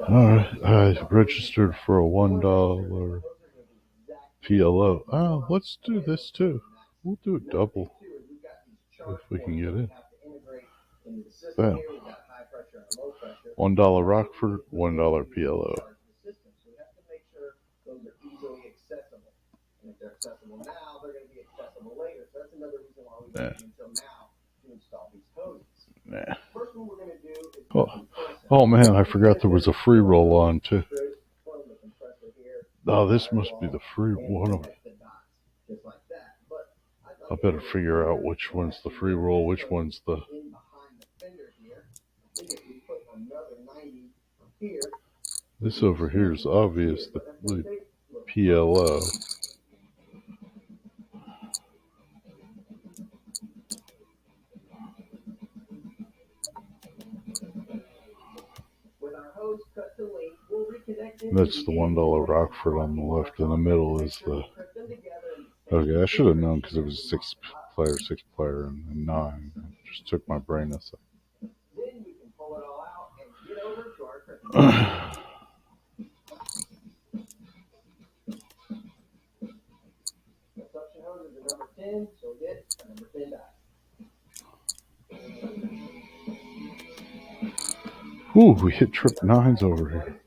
Alright, I registered for a $1 PLO. Oh, let's do this too. We'll do it double if we can get in. Bam. $1 Rockford, $1 PLO. Nah. Nah. Oh man, I forgot there was a free roll on too. Oh, this must be the free one. I better figure out which one's the free roll, which one's the. This over here is obvious, the PLO. That's the $1 Rockford on the left, and the middle is the. Okay, I should have known because it was six player, and 9. It just took my brain a second. Ooh, we hit trip 9s over here.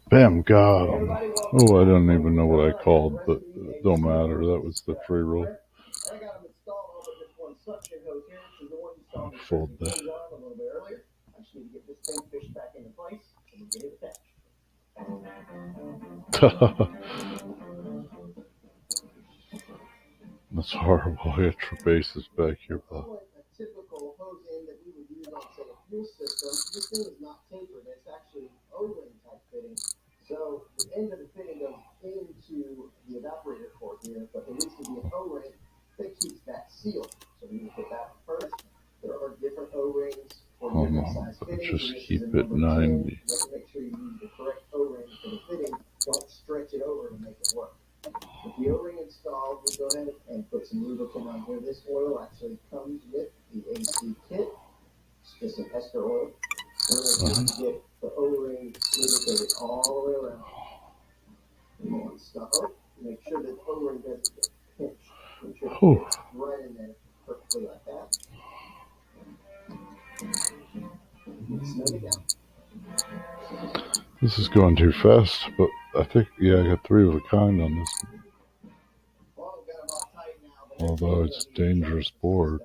Bam, got him. Oh, I don't even know what I called, but it don't matter. That was the free roll. I'll fold that. That's horrible. I got trapeces back here, but. Just keep it 90. Whew. This is going too fast, but I think, yeah, I got 3 of a kind on this one. Although it's a dangerous board.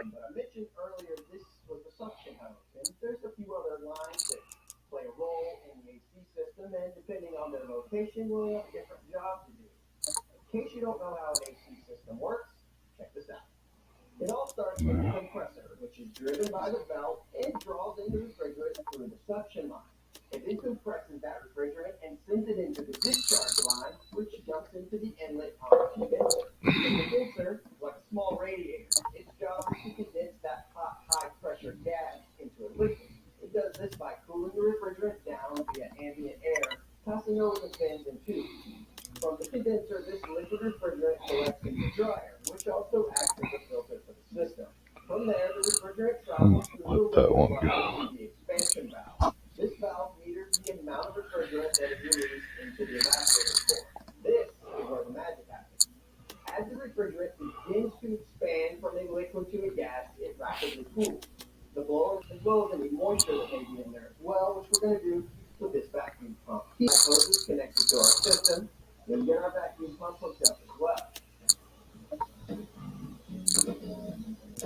Let that one go.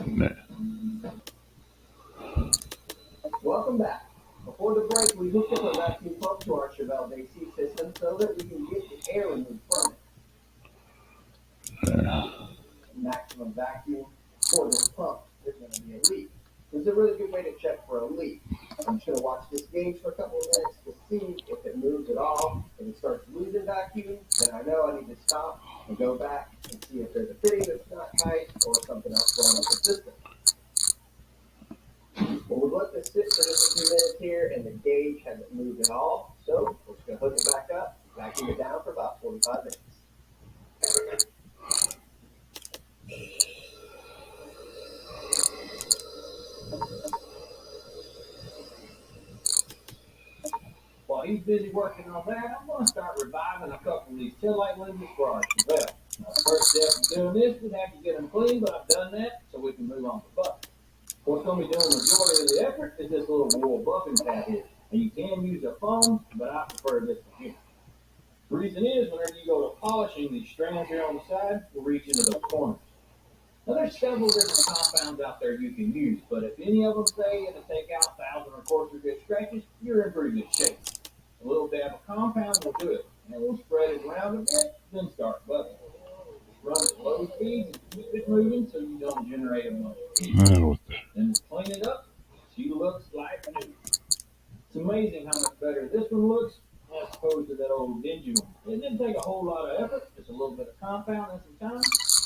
Nah. Welcome back. Before the break, we hooked up a vacuum pump to our Chevelle AC system so that we can get the air removed from it. Maximum vacuum for this pump is going to be a leak. This is a really good way to check for a leak. I'm just going to watch this gauge for a couple of minutes to see if it moves at all. If it starts losing vacuum, then I know I need to stop and go back and see if there's a fitting that's not tight or something else wrong with the system. Well, we've let this sit for just a few minutes here, and the gauge hasn't moved at all. So we're just going to hook it back up, vacuum it down for about 45 minutes. While he's busy working on that, I'm going to start reviving a couple of these taillight lenses for our Chevelle. Now, the first step in doing this, we'd have to get them clean, but I've done that so we can move on to buffing. What's going to be doing the majority of the effort is this little wool buffing pad here. And you can use a foam, but I prefer this one here. The reason is, whenever you go to polishing, these strands here on the side will reach into those corners. Now, there's several different compounds out there you can use, but if any of them say it'll take out 1,000 or coarser good scratches, you're in pretty good shape. A little dab of compound will do it, and we'll spread it around a bit, then start buffing. Run at low speeds and keep it moving so you don't generate a much heat. Then clean it up, she looks like new. It's amazing how much better this one looks as opposed to that old dingy one. It didn't take a whole lot of effort, just a little bit of compound and some time.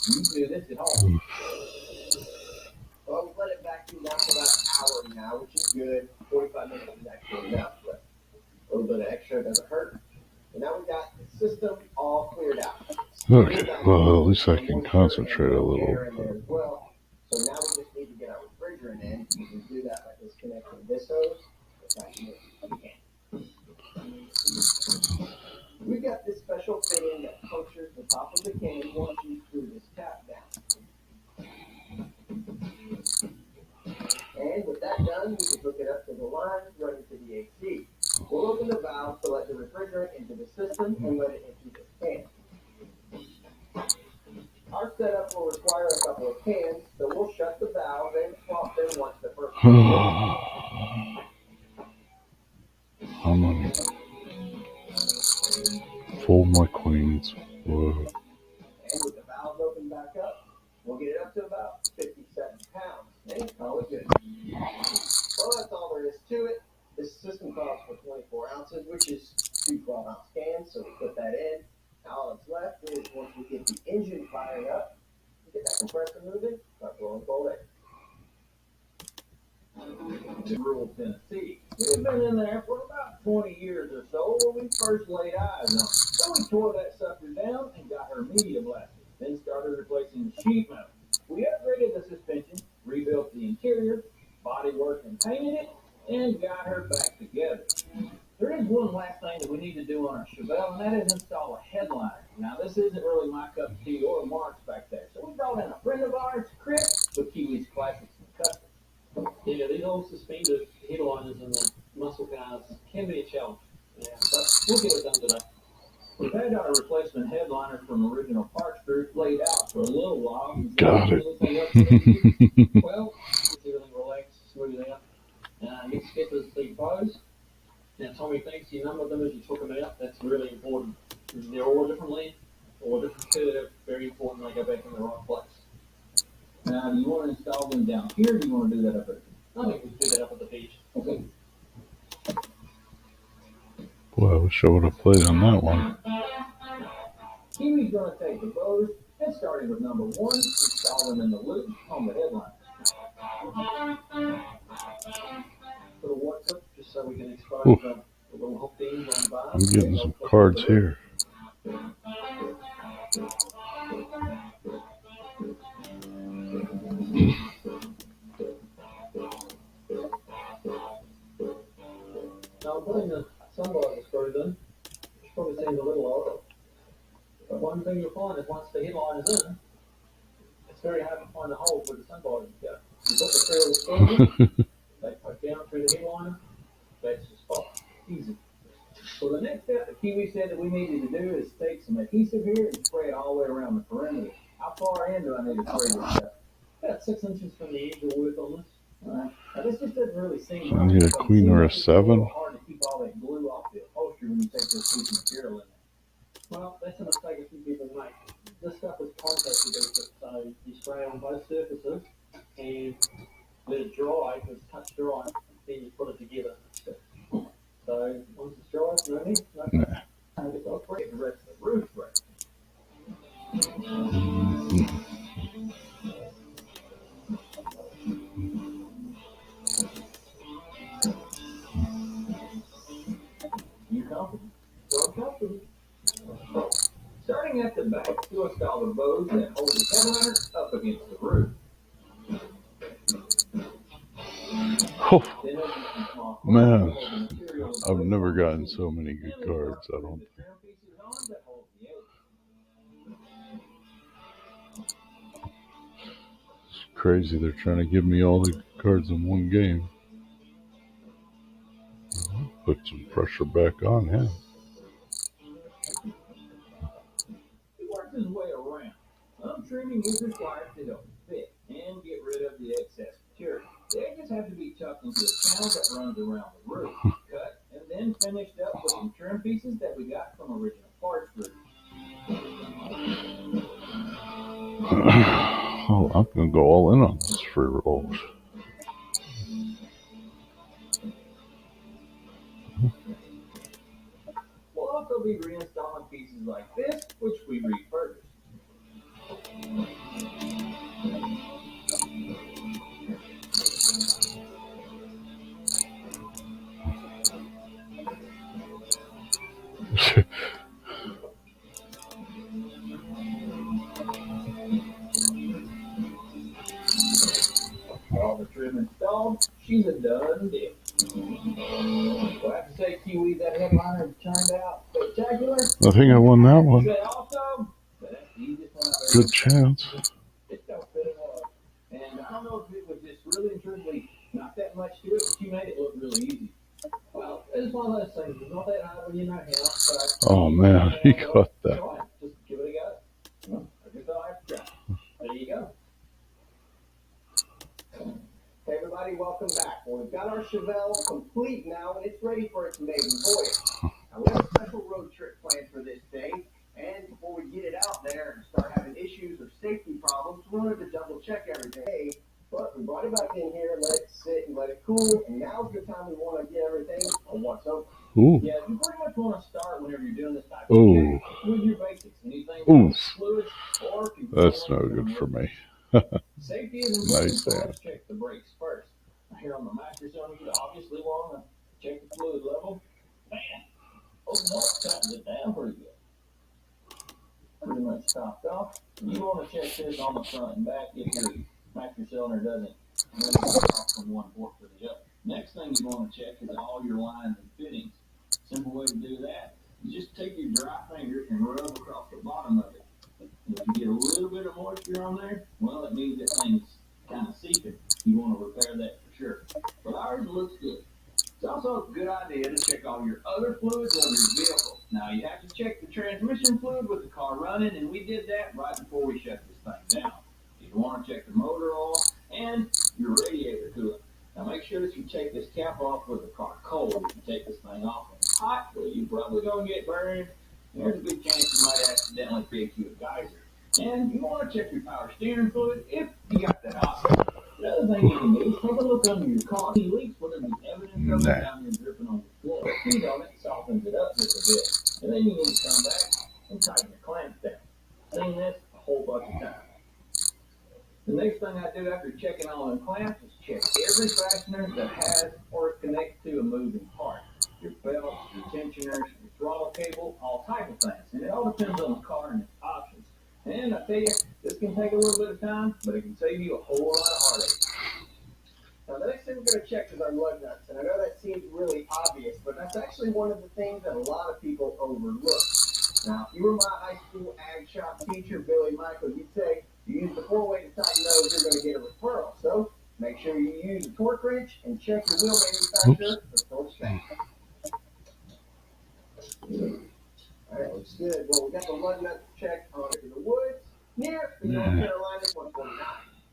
You can do this at home. Well, we've let it vacuum down for about an hour now, which is good. 45 minutes is actually enough, but a little bit of extra doesn't hurt. And now we've got the system all cleared out. Okay, well, at least I can concentrate a little. As well. So now we just need to get our refrigerant in. You can do that by disconnecting this hose. We've got this special fitting that punctures the top of the can once you screw this cap down. And with that done, we can hook it up to the line running to the AC. We'll open the valve to let the refrigerant into the system and let it into this can. Our setup will require a couple of cans, so we'll shut the valve and swap them once the first I'm gonna fold my queens. Whoa. And with the valve open back up, we'll get it up to about 57 pounds. And call it good. Well, that's all there is to it. This system calls for 24 ounces, which is 2 12-ounce cans, so we put that in. Now all that's left is once we get the engine fired up, get that compressor moving, start blowing cold air. In rural Tennessee, we've been in there for about 20 years or so when we first laid eyes on it. So we tore that sucker down and got her media blasted, then started replacing the sheet metal. We upgraded the suspension, rebuilt the interior, bodywork and painted it, and got her back together. There is one last thing that we need to do on our Chevelle, and that is install a headliner. Now, this isn't really my cup of tea or Mark's back there, so we brought in a friend of ours, Chris, with Kiwi's Classics and Customs. Yeah, these old suspended headliners and the muscle cars can be a challenge. Yeah, but we'll get it done today. We've had our replacement headliner from original parts group laid out for a little while. Got it. Well, gets everything relaxed, smooth out. Next step is the bows. Now, Tommy, thanks you numbered them as you took them out. That's really important. They're all different length, all different curve. Very important they go back in the right place. Now, do you want to install them down here, or do you want to do that up there? I think we can do that up at the beach. Okay. Boy, I wish I would have played on that one. Kiwi's going to take the bows and starting with number 1, install them in the loop on the headliner. Put a watts up just so we can expose the little hook ends on the bar. I'm getting some cards here. Now, putting the sunblower screws in, which probably seems a little odd, but one thing you'll find is once the headliner's in, it's very hard to find a hole where the sunblower go. You put the three little screws in, they poke down through the headliner, that's the spot. Easy. So the next step that Kiwi said that we needed to do is take some adhesive here and spray it all the way around the perimeter. How far in do I need to spray this stuff? About 6 inches from the edge will work on this. Alright. Now this just doesn't really seem I need a queen or a It's a little 7. hard to keep all that glue off the upholstery when you take this piece of material in there. Well, that's a mistake a few people make. This stuff is contact adhesive, so you spray it on both surfaces and let it dry, because it's touch dry. Then then you put it together. So once it's dry, no need. Nah. I guess I'll break the rest of the roof break. You comfortable? So comfortable. Starting at the back, you'll install the bows that hold the headliner up against the roof. Oh, Then there's some small man, holes in the material and I've wood never on gotten the so many good and cards. I the don't. trim pieces on that hold the edge. It's crazy. They're trying to give me all the cards in one game. Put some pressure back on him. He works his way around. Some trimming is required to help it fit and get rid of the excess material. The edges have to be tucked into a channel that runs around the roof, cut, and then finished up with some trim pieces that we got from original parts group. Oh, I'm gonna go all in on this free rolls. We'll also be reinstalling pieces like this, which we refurbished. All the trim installed, she's a done deal. Well, I have to say, Kiwi, that headliner turned out spectacular. I think I won that one. Say also, but that's the easiest one I've Good chance. It don't fit at all. And I don't know if it was just really and truly not that much to it, but you made it look really easy. Well, it's one of those things. It's not that hard when you're not here. Oh man, he got that. Try it. Just give it a go. I guess I'll have to try. There you go. Hey everybody, welcome back. Well, we've got our Chevelle complete now, and it's ready for its maiden voyage. Now, we have a special road trip planned for this thing, and before we get it out there and start having issues or safety problems, we wanted to double check everything. Hey, but we brought it back in here, let it sit and let it cool, and now's the time we want to get everything on what's open. Ooh. Yeah, you pretty much want to start whenever you're doing this type Ooh. of check with your basics. Anything Ooh. with fluid or if you That's no good for me. Safety is important, Nice, so man. let's check the brakes first. Here on the master cylinder, you obviously want to check the fluid level. Man, open up, tighten it down pretty good. Pretty much topped off. You want to check this on the front and back if your master cylinder doesn't move off from one port to the other. Next thing you want to check is all your lines and fittings. Simple way to do that is just take your dry finger and rub across the bottom of it. If you get a little bit of moisture on there, well, it means that thing's kind of seeping. You want to repair that for sure. But ours looks good. It's also a good idea to check all your other fluids of your vehicle. Now, you have to check the transmission fluid with the car running, and we did that right before we shut this thing down. You want to check the motor oil and your radiator coolant. Now, make sure that you take this cap off with the car cold. If you take this thing off when it's hot, well, you're probably going to get burned. There's a good chance you might accidentally create you a geyser. And you want to check your power steering fluid if you got that option. The other thing you can do is take a look under your car. Any leaks, whatever the evidence of it down here dripping on your floor. Heat on it softens it up just a bit. And then you need to come back and tighten your clamps down. Seen this a whole bunch of times. The next thing I do after checking all the clamps is check every fastener that has or is connected to a moving part. Your belts, your tensioners, your throttle cable, all type of things. And it all depends on the car and its options. And I tell you, this can take a little bit of time, but it can save you a whole lot of heartache. Now, the next thing we're going to check is our lug nuts, and I know that seems really obvious, but that's actually one of the things that a lot of people overlook. Now, if you were my high school ag shop teacher, Billy Michael, you'd say, you use the 4-way to tighten those, you're going to get a referral. So, make sure you use a torque wrench and check your wheel manufacturer for torque strength. All right, looks good. Well, we got the lug nuts checked on to the woods near the North Carolina 129.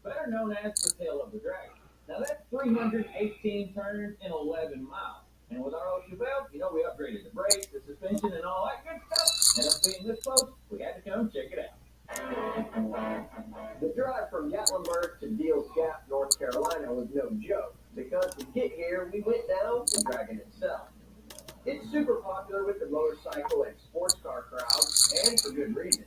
Better known as the tail of the dragon. Now that's 318 turns in 11 miles. And with our old Chevelle, you know, we upgraded the brakes, the suspension, and all that good stuff. And us being this close, we had to come check it out. The drive from Gatlinburg to Deals Gap, North Carolina was no joke, because to get here, we went It's super popular with the motorcycle and sports car crowds, and for good reason.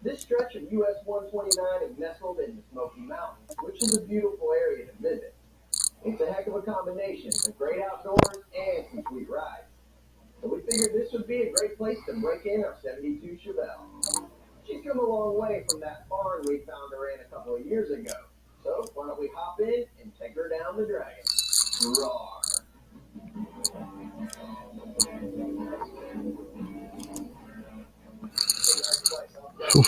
This stretch of US 129 is nestled in the Smoky Mountains, which is a beautiful area to visit. It's a heck of a combination of great outdoors and some sweet rides. So we figured this would be a great place to break in our 72 Chevelle. She's come a long way from that barn we found her in a couple of years ago. So why don't we hop in and take her down the dragon? Roar! So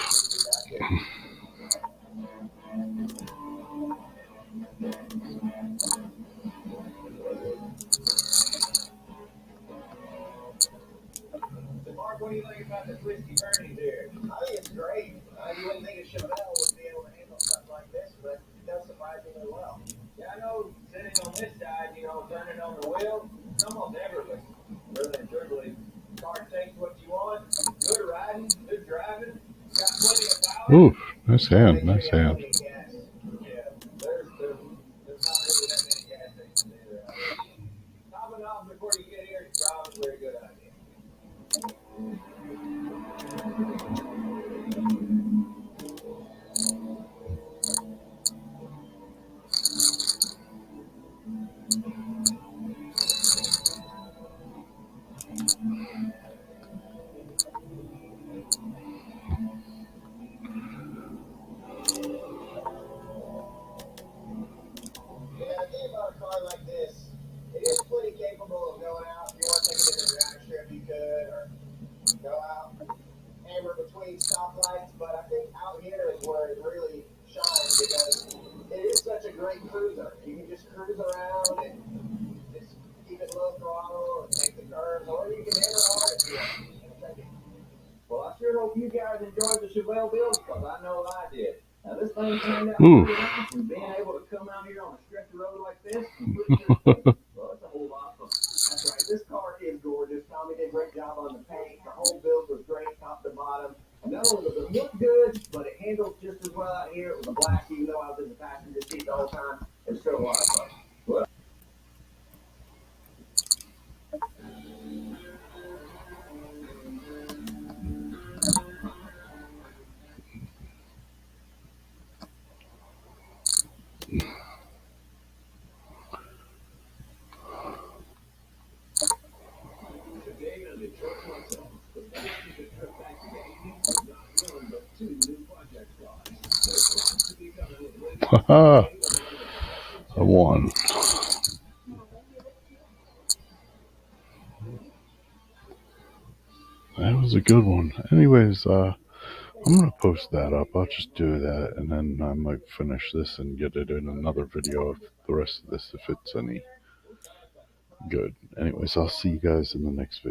Mark, what do you think about the twisty turnies here? I think it's great. You wouldn't think a Chevelle would be able to handle stuff like this, but it does surprisingly well. Yeah, I know sitting on this side, turning on the wheel, it's almost effortless. Really and truly, the car takes what you want. Good riding, good driving, got plenty of power. Ooh, nice hand, nice hand. Yeah, there's not really that many gas stations either out here. Topping off before you get here is probably a good idea. Yeah, the thing about a car like this, it is pretty capable of going out. If you want to take a different drag strip, you could, or go out, hammer between stoplights. But I think out here is where it really shines because it is such a great cruiser. You can just cruise around and just keep it low throttle and take the curves, or you can hammer hard if you want. Well, I sure hope you guys enjoyed the Chevelle build because I know I did. Now, this thing turned out pretty nice, and being able to come out here on a stretch of road like this, well, it's a whole lot of fun. That's right. This car is gorgeous. Tommy did a great job on the paint. The whole build was great, top to bottom. And not only does it look good, but it handles just as well out here. It was a blast, even though I was in the passenger seat the whole time. It was still a lot of fun. Well, Haha, I won. That was a good one. Anyways, I'm gonna post that up. I'll just do that, and then I might finish this and get it in another video of the rest of this if it's any good. Anyways, I'll see you guys in the next video.